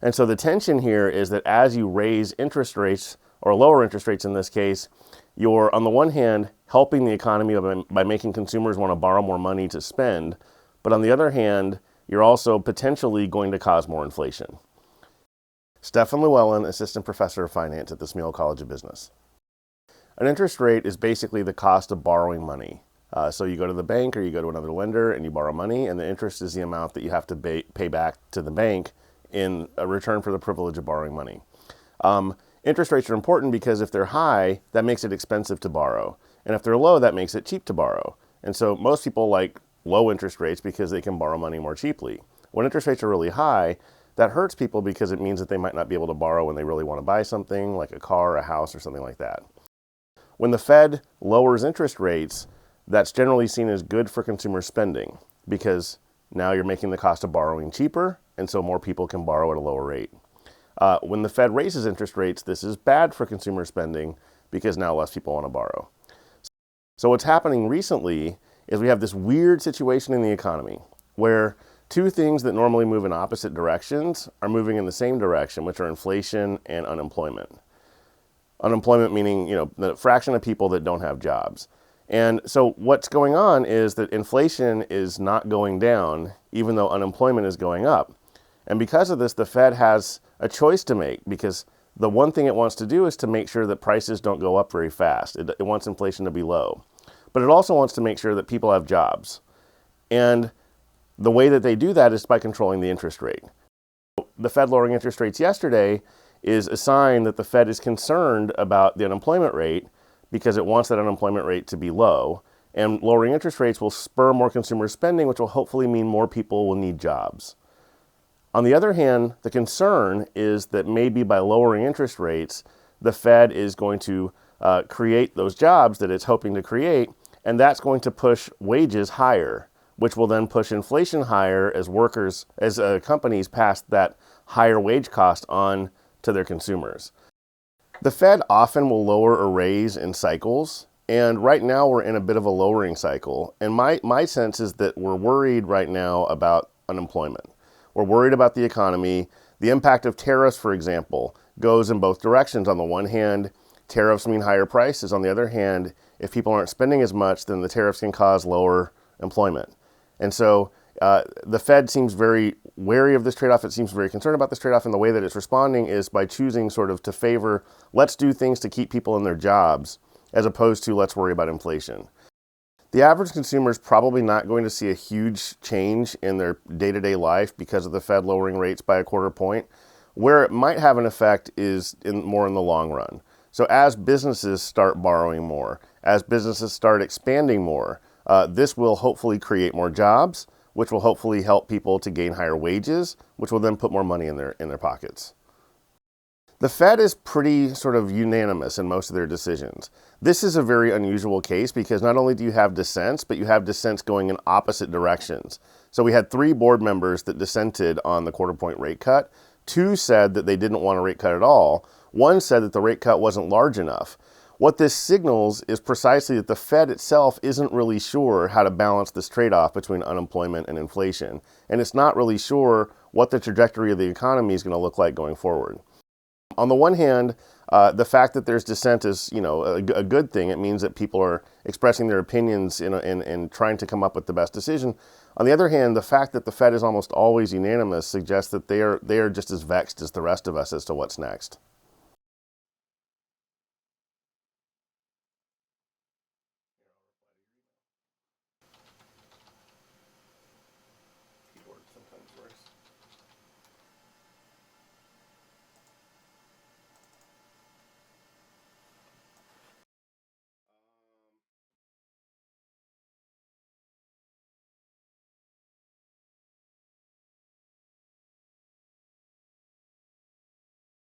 And so the tension here is that as you raise interest rates, or lower interest rates in this case, you're on the one hand helping the economy by making consumers want to borrow more money to spend, but on the other hand, you're also potentially going to cause more inflation. Stefan Lewellen, Assistant Professor of Finance at the Smeal College of Business. An interest rate is basically the cost of borrowing money. So you go to the bank or you go to another lender and you borrow money, and the interest is the amount that you have to pay back to the bank in a return for the privilege of borrowing money. Interest rates are important because if they're high, that makes it expensive to borrow. And if they're low, that makes it cheap to borrow. And so most people like low interest rates because they can borrow money more cheaply. When interest rates are really high, that hurts people because it means that they might not be able to borrow when they really want to buy something like a car, a house, or something like that. When the Fed lowers interest rates, that's generally seen as good for consumer spending because now you're making the cost of borrowing cheaper, and so more people can borrow at a lower rate. When the Fed raises interest rates, this is bad for consumer spending because now less people want to borrow. So what's happening recently is we have this weird situation in the economy where two things that normally move in opposite directions are moving in the same direction, which are inflation and unemployment. Unemployment meaning, the fraction of people that don't have jobs. And so what's going on is that inflation is not going down, even though unemployment is going up. And because of this, the Fed has a choice to make because the one thing it wants to do is to make sure that prices don't go up very fast. It wants inflation to be low. But it also wants to make sure that people have jobs. And the way that they do that is by controlling the interest rate. The Fed lowering interest rates yesterday is a sign that the Fed is concerned about the unemployment rate because it wants that unemployment rate to be low. And lowering interest rates will spur more consumer spending, which will hopefully mean more people will need jobs. On the other hand, the concern is that maybe by lowering interest rates, the Fed is going to create those jobs that it's hoping to create, and that's going to push wages higher, which will then push inflation higher as companies pass that higher wage cost on to their consumers. The Fed often will lower or raise in cycles, and right now we're in a bit of a lowering cycle. And my sense is that we're worried right now about unemployment. We're worried about the economy. The impact of tariffs, for example, goes in both directions. On the one hand, tariffs mean higher prices. On the other hand, if people aren't spending as much, then the tariffs can cause lower employment. And so the Fed seems very wary of this trade-off. It seems very concerned about this trade-off, and the way that it's responding is by choosing sort of to favor, let's do things to keep people in their jobs, as opposed to let's worry about inflation. The average consumer is probably not going to see a huge change in their day-to-day life because of the Fed lowering rates by a quarter point. Where it might have an effect is more in the long run. So as businesses start borrowing more, as businesses start expanding more, this will hopefully create more jobs, which will hopefully help people to gain higher wages, which will then put more money in their pockets. The Fed is pretty sort of unanimous in most of their decisions. This is a very unusual case because not only do you have dissents, but you have dissents going in opposite directions. So we had 3 board members that dissented on the quarter point rate cut. 2 said that they didn't want a rate cut at all. 1 said that the rate cut wasn't large enough. What this signals is precisely that the Fed itself isn't really sure how to balance this trade-off between unemployment and inflation. And it's not really sure what the trajectory of the economy is going to look like going forward. On the one hand, the fact that there's dissent is, a good thing. It means that people are expressing their opinions and trying to come up with the best decision. On the other hand, the fact that the Fed is almost always unanimous suggests that they are just as vexed as the rest of us as to what's next.